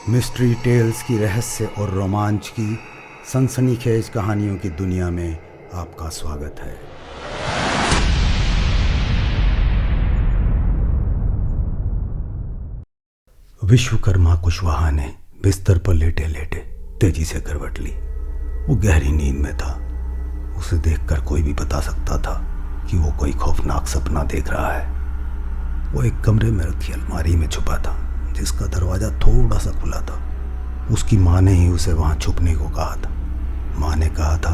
Mystery tales की रहस्य और रोमांच की सनसनीखेज कहानियों की दुनिया में आपका स्वागत है। विश्वकर्मा कुशवाहा ने बिस्तर पर लेटे लेटे तेजी से करवट ली। वो गहरी नींद में था। उसे देखकर कोई भी बता सकता था कि वो कोई खौफनाक सपना देख रहा है। वो एक कमरे में रखी अलमारी में छुपा था, जिसका दरवाज़ा थोड़ा सा खुला था। उसकी माँ ने ही उसे वहाँ छुपने को कहा था। माँ ने कहा था,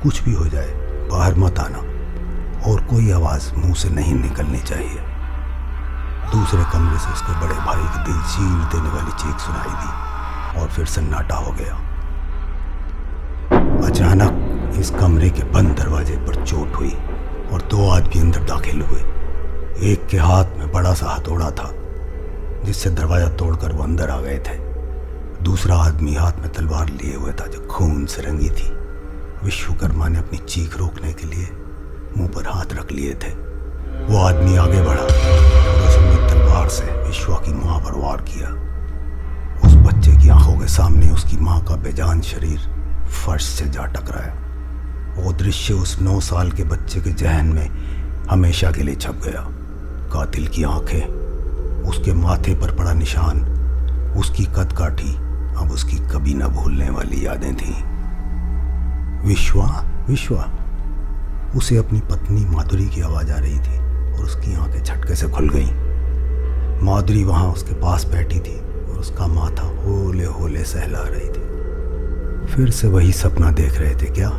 कुछ भी हो जाए बाहर मत आना और कोई आवाज़ मुंह से नहीं निकलनी चाहिए। दूसरे कमरे से उसके बड़े भाई की दिल चीर देने वाली चीख सुनाई दी और फिर सन्नाटा हो गया। अचानक इस कमरे के बंद दरवाजे पर चोट हुई और दो आदमी अंदर दाखिल हुए। एक के हाथ में बड़ा सा हथौड़ा था, जिससे दरवाजा तोड़कर वो अंदर आ गए थे। दूसरा आदमी हाथ में तलवार लिए हुए था, जो खून से रंगी थी। विश्वकर्मा ने अपनी चीख रोकने के लिए मुंह पर हाथ रख लिए थे। वो आदमी आगे बढ़ा और उसने तलवार से विश्वा की मां पर वार किया। उस बच्चे की आंखों के सामने उसकी मां का बेजान शरीर फर्श से जा टकराया। वो दृश्य उस 9 साल के बच्चे के जहन में हमेशा के लिए छप गया। कातिल की आंखें, उसके माथे पर पड़ा निशान, उसकी कदकाठी अब उसकी कभी न भूलने वाली यादें थीं। विश्वा उसे अपनी पत्नी माधुरी की आवाज आ रही थी और उसकी आंखें झटके से खुल गईं। माधुरी वहां उसके पास बैठी थी और उसका माथा होले होले सहला रही थी। फिर से वही सपना देख रहे थे क्या?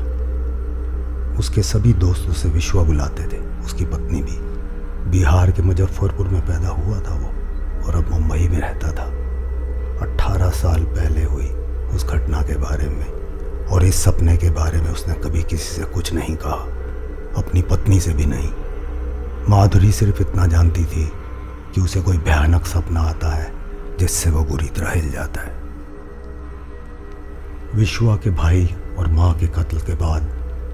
उसके सभी दोस्त उसे विश्वा बुलाते थे, उसकी पत्नी भी। बिहार के मुजफ्फरपुर में पैदा हुआ था वो और अब मुंबई में रहता था। 18 साल पहले हुई उस घटना के बारे में और इस सपने के बारे में उसने कभी किसी से कुछ नहीं कहा, अपनी पत्नी से भी नहीं। माधुरी सिर्फ इतना जानती थी कि उसे कोई भयानक सपना आता है जिससे वो बुरी तरह हिल जाता है। विश्वा के भाई और माँ के कत्ल के बाद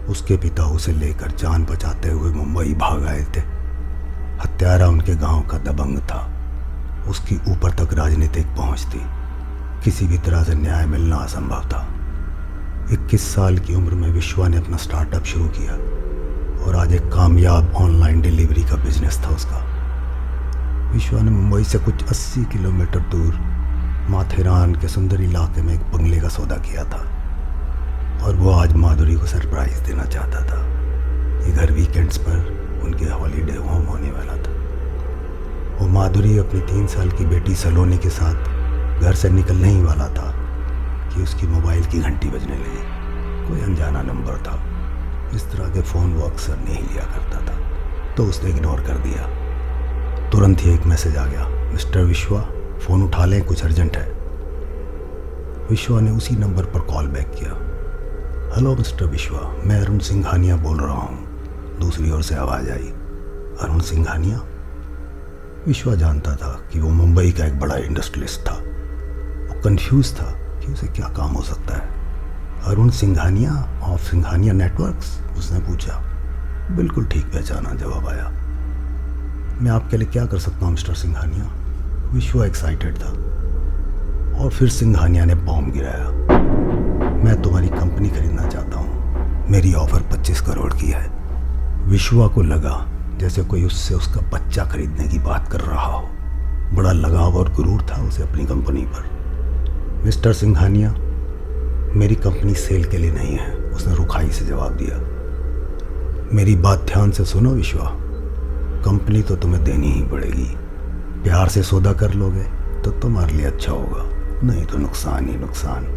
उसके पिता उसे लेकर जान बचाते हुए मुंबई भाग आए थे। हत्यारा उनके गांव का दबंग था। उसकी ऊपर तक राजनीतिक पहुंच थी। किसी भी तरह से न्याय मिलना असंभव था। 21 साल की उम्र में विश्वा ने अपना स्टार्टअप शुरू किया और आज एक कामयाब ऑनलाइन डिलीवरी का बिजनेस था उसका। विश्वा ने मुंबई से कुछ 80 किलोमीटर दूर माथेरान के सुंदर इलाके में एक बंगले का सौदा किया था और वो आज माधुरी को सरप्राइज देना चाहता था। ये घर वीकेंड्स पर उनके हॉलीडे होम होने वाला था। वो माधुरी अपनी 3 साल की बेटी सलोनी के साथ घर से निकलने ही वाला था कि उसकी मोबाइल की घंटी बजने लगी। कोई अनजाना नंबर था। इस तरह के फ़ोन वो अक्सर नहीं लिया करता था, तो उसने इग्नोर कर दिया। तुरंत ही एक मैसेज आ गया, मिस्टर विश्वा, फ़ोन उठा लें, कुछ अर्जेंट है। विश्वा ने उसी नंबर पर कॉल बैक किया। हेलो मिस्टर विश्वा, मैं अरुण सिंघानिया बोल रहा हूँ। दूसरी ओर से आवाज़ आई, अरुण सिंघानिया? विश्वा जानता था कि वो मुंबई का एक बड़ा इंडस्ट्रियलिस्ट था। वो कंफ्यूज था कि उसे क्या काम हो सकता है। Arun Singhania of Singhania networks? उसने पूछा। बिल्कुल ठीक पहचाना, जवाब आया। मैं आपके लिए क्या कर सकता हूँ मिस्टर सिंघानिया? विश्वा एक्साइटेड था। और फिर सिंघानिया ने बॉम्ब गिराया। मैं तुम्हारी कंपनी खरीदना चाहता हूँ। मेरी ऑफर 25 करोड़ की है। विश्वा को लगा जैसे कोई उससे उसका बच्चा खरीदने की बात कर रहा हो। बड़ा लगाव और गुरूर था उसे अपनी कंपनी पर। मिस्टर सिंघानिया, मेरी कंपनी सेल के लिए नहीं है, उसने रुखाई से जवाब दिया। मेरी बात ध्यान से सुनो विश्वा, कंपनी तो तुम्हें देनी ही पड़ेगी। प्यार से सौदा कर लोगे तो तुम्हारे लिए अच्छा होगा, नहीं तो नुकसान ही नुकसान।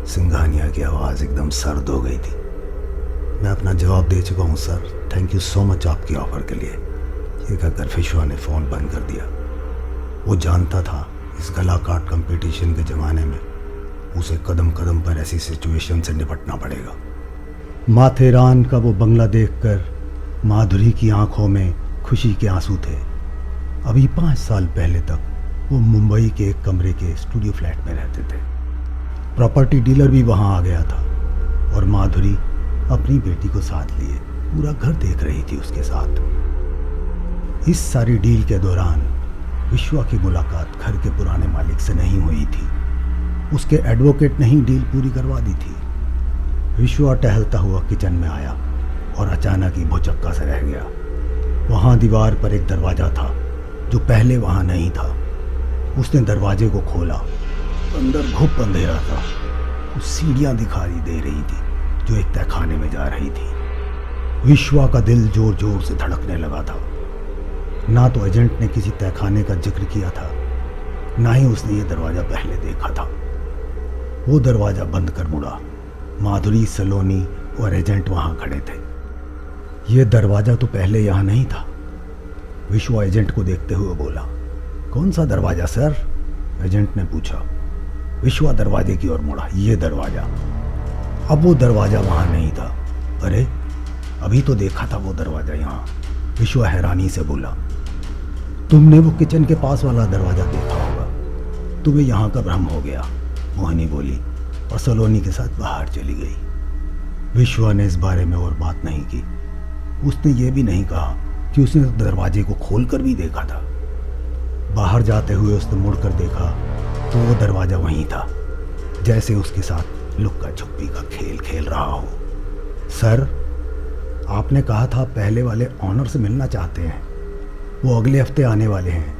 सिंघानिया की आवाज़ एकदम सर्द हो गई थी। मैं अपना जवाब दे चुका हूँ sir, thank you so much आपकी ऑफ़र के लिए। ये कहकर विश्वा ने फ़ोन बंद कर दिया। वो जानता था इस गला काट कंपटीशन के ज़माने में उसे कदम कदम पर ऐसी सिचुएशन से निपटना पड़ेगा। माथेरान का वो बंगला देखकर माधुरी की आंखों में खुशी के आंसू थे। अभी 5 साल पहले तक वो मुंबई के एक कमरे के स्टूडियो फ्लैट में रहते थे। प्रॉपर्टी डीलर भी वहाँ आ गया था और माधुरी अपनी बेटी को साथ लिए पूरा घर देख रही थी उसके साथ। इस सारी डील के दौरान विश्वा की मुलाकात घर के पुराने मालिक से नहीं हुई थी। उसके एडवोकेट ने ही डील पूरी करवा दी थी। विश्वा टहलता हुआ किचन में आया और अचानक ही भुचक्का से रह गया। वहाँ दीवार पर एक दरवाज़ा था जो पहले वहाँ नहीं था। उसने दरवाजे को खोला। अंदर घुप अंधेरा था। कुछ सीढ़ियाँ दिखाई दे रही थी जो एक तहखाने में जा रही थी। विश्वा का दिल जोर जोर से धड़कने लगा था। ना तो एजेंट ने किसी तहखाने का जिक्र किया था, ना ही उसने ये दरवाज़ा पहले देखा था। वो दरवाज़ा बंद कर मुड़ा। माधुरी, सलोनी और एजेंट वहाँ खड़े थे। ये दरवाज़ा तो पहले यहाँ नहीं था। विश्वा एजेंट को देखते हुए बोला, कौन सा दरवाज़ा सर? एजेंट ने पूछा। विश्वा दरवाजे की ओर मुड़ा। ये दरवाज़ा। अब वो दरवाज़ा वहाँ नहीं था। अरे, अभी तो देखा था वो दरवाज़ा यहाँ। विश्वा हैरानी से बोला, तुमने वो किचन के पास वाला दरवाज़ा देखा होगा। तुम्हें यहाँ का भ्रम हो गया, मोहिनी बोली और सलोनी के साथ बाहर चली गई। विश्वा ने इस बारे में और बात नहीं की। उसने ये भी नहीं कहा कि उसने दरवाजे को खोलकर भी देखा था। बाहर जाते हुए उसने मुड़कर देखा तो वो दरवाज़ा वहीं था, जैसे उसके साथ लुक्का छुपी का खेल खेल रहा हो। सर, आपने कहा था पहले वाले ऑनर से मिलना चाहते हैं। वो अगले हफ्ते आने वाले हैं।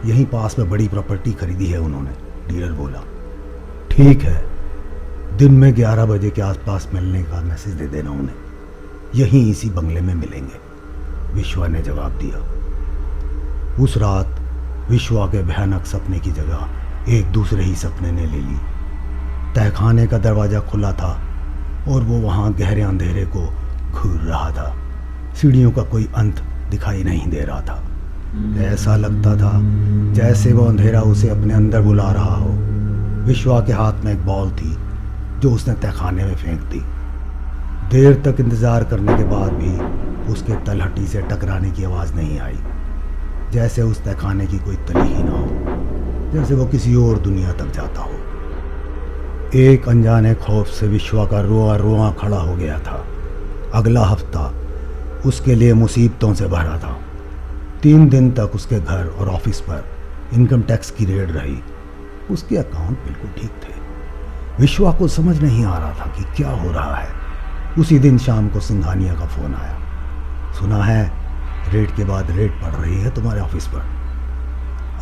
यहीं पास में बड़ी प्रॉपर्टी खरीदी है उन्होंने, डीलर बोला। ठीक है, दिन में 11 बजे के आसपास मिलने का मैसेज दे देना उन्हें। यहीं इसी बंगले में मिलेंगे, विश्वा ने जवाब दिया। उस रात विश्वा के भयानक सपने की जगह एक दूसरे ही सपने ने ले ली। तहखाने का दरवाज़ा खुला था और वो वहाँ गहरे अंधेरे को घूर रहा था। सीढ़ियों का कोई अंत दिखाई नहीं दे रहा था। ऐसा लगता था जैसे वो अंधेरा उसे अपने अंदर बुला रहा हो। विश्वा के हाथ में एक बॉल थी जो उसने तहखाने में फेंक दी। देर तक इंतज़ार करने के बाद भी उसके तलहटी से टकराने की आवाज़ नहीं आई, जैसे उस तहखाने की कोई तली ही ना हो, जैसे वो किसी और दुनिया तक जाता हो। एक अनजाने खौफ से विश्वा का रोआ रोआ खड़ा हो गया था। अगला हफ्ता उसके लिए मुसीबतों से भरा था। 3 दिन तक उसके घर और ऑफिस पर इनकम टैक्स की रेड रही। उसके अकाउंट बिल्कुल ठीक थे। विश्वा को समझ नहीं आ रहा था कि क्या हो रहा है। उसी दिन शाम को सिंघानिया का फ़ोन आया। सुना है रेड के बाद रेड पड़ रही है तुम्हारे ऑफिस पर।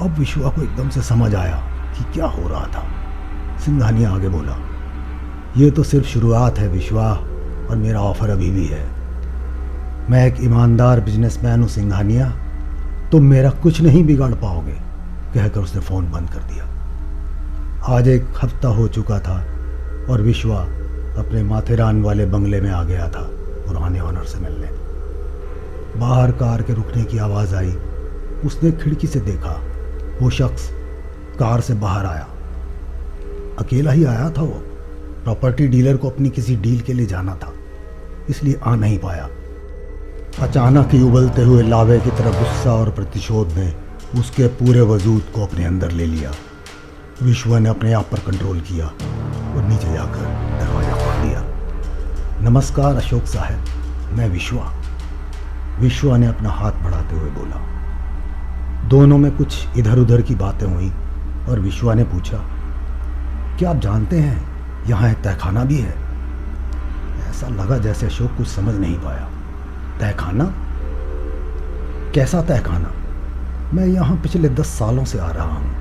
अब विश्वा को एकदम से समझ आया कि क्या हो रहा था। सिंघानिया आगे बोला, ये तो सिर्फ शुरुआत है विश्वा, और मेरा ऑफर अभी भी है। मैं एक ईमानदार बिजनेसमैन हूँ सिंघानिया, तुम मेरा कुछ नहीं बिगाड़ पाओगे, कहकर उसने फ़ोन बंद कर दिया। आज एक हफ्ता हो चुका था और विश्वा अपने माथेरान वाले बंगले में आ गया था पुराने ऑनर से मिलने। बाहर कार के रुकने की आवाज़ आई। उसने खिड़की से देखा, वो शख्स कार से बाहर आया। अकेला ही आया था वो। प्रॉपर्टी डीलर को अपनी किसी डील के लिए जाना था, इसलिए आ नहीं पाया। अचानक ही उबलते हुए लावे की तरह गुस्सा और प्रतिशोध ने उसके पूरे वजूद को अपने अंदर ले लिया। विश्वा ने अपने आप पर कंट्रोल किया और नीचे जाकर दरवाज़ा खोल दिया। नमस्कार अशोक साहब, मैं विश्वा। विश्वा ने अपना हाथ बढ़ाते हुए बोला। दोनों में कुछ इधर उधर की बातें हुई और विश्वा ने पूछा, क्या आप जानते हैं यहाँ एक तहखाना भी है? ऐसा लगा जैसे अशोक कुछ समझ नहीं पाया। तहखाना? कैसा तहखाना? मैं यहाँ पिछले 10 सालों से आ रहा हूँ।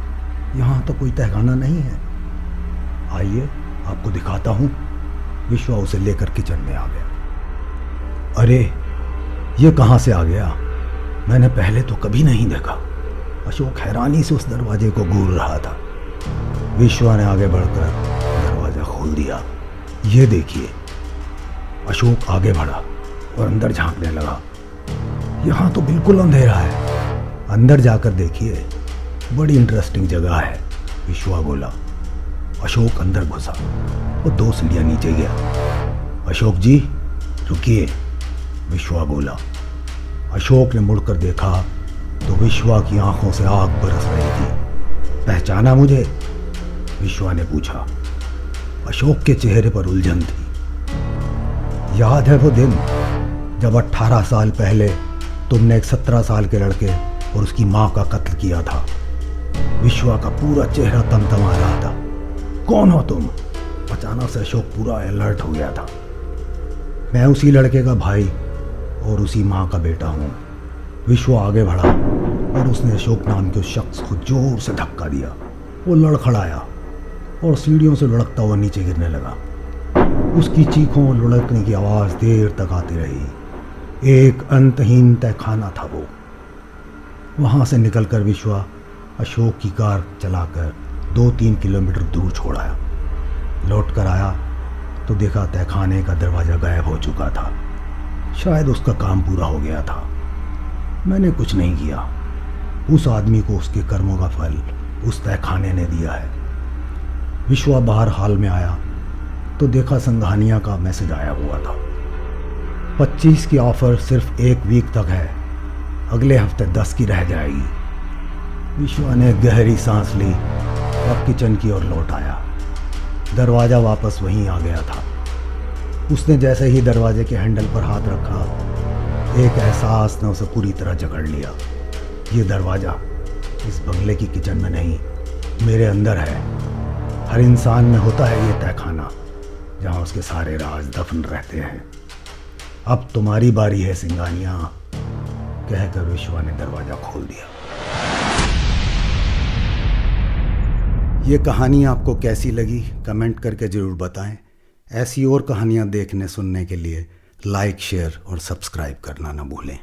यहाँ तो कोई तहखाना नहीं है। आइए आपको दिखाता हूँ। विश्वा उसे लेकर किचन में आ गया। अरे ये कहाँ से आ गया? मैंने पहले तो कभी नहीं देखा। अशोक हैरानी से उस दरवाजे को घूर रहा था। विश्वा ने आगे बढ़कर दरवाजा खोल दिया। ये देखिए। अशोक आगे बढ़ा और अंदर झांकने लगा। यहाँ तो बिल्कुल अंधेरा है। अंदर जाकर देखिए, बड़ी इंटरेस्टिंग जगह है, विश्वा बोला। अशोक अंदर घुसा और 2 सीढ़ियाँ नीचे गया। अशोक जी रुकिए, विश्वा बोला। अशोक ने मुड़कर देखा तो विश्वा की आंखों से आग बरस रही थी। पहचाना मुझे? विश्वा ने पूछा। अशोक के चेहरे पर उलझन थी। याद है वो दिन जब 18 साल पहले तुमने एक 17 साल के लड़के और उसकी माँ का कत्ल किया था? विश्वा का पूरा चेहरा तमतमा रहा था। कौन हो तुम? अचानक से अशोक पूरा अलर्ट हो गया था। मैं उसी लड़के का भाई और उसी माँ का बेटा हूँ। विश्वा आगे बढ़ा और उसने अशोक नाम के उस शख्स को जोर से धक्का दिया। वो लड़खड़ाया और सीढ़ियों से लुढ़कता हुआ नीचे गिरने लगा। उसकी चीखों और लुढ़कने की आवाज़ देर तक आती रही। एक अंतहीन तहखाना था वो। वहाँ से निकलकर विश्वा अशोक की कार चलाकर 2-3 किलोमीटर दूर छोड़ आया। लौट कर आया तो देखा तहखाने का दरवाज़ा गायब हो चुका था। शायद उसका काम पूरा हो गया था। मैंने कुछ नहीं किया। उस आदमी को उसके कर्मों का फल उस तहखाने ने दिया है। विश्वा बाहर हाल में आया तो देखा संघानिया का मैसेज आया हुआ था। 25 की ऑफर सिर्फ 1 वीक तक है, अगले हफ्ते 10 की रह जाएगी। विश्वा ने गहरी सांस ली और किचन की ओर लौट आया। दरवाज़ा वापस वहीं आ गया था। उसने जैसे ही दरवाजे के हैंडल पर हाथ रखा, एक एहसास ने उसे पूरी तरह जकड़ लिया। ये दरवाज़ा इस बंगले की किचन में नहीं, मेरे अंदर है। हर इंसान में होता है ये तहखाना जहाँ उसके सारे राज दफन रहते हैं। अब तुम्हारी बारी है सिंघानिया, कहकर विश्वा ने दरवाज़ा खोल दिया। ये कहानी आपको कैसी लगी कमेंट करके ज़रूर बताएं। ऐसी और कहानियाँ देखने सुनने के लिए लाइक, शेयर और सब्सक्राइब करना ना भूलें।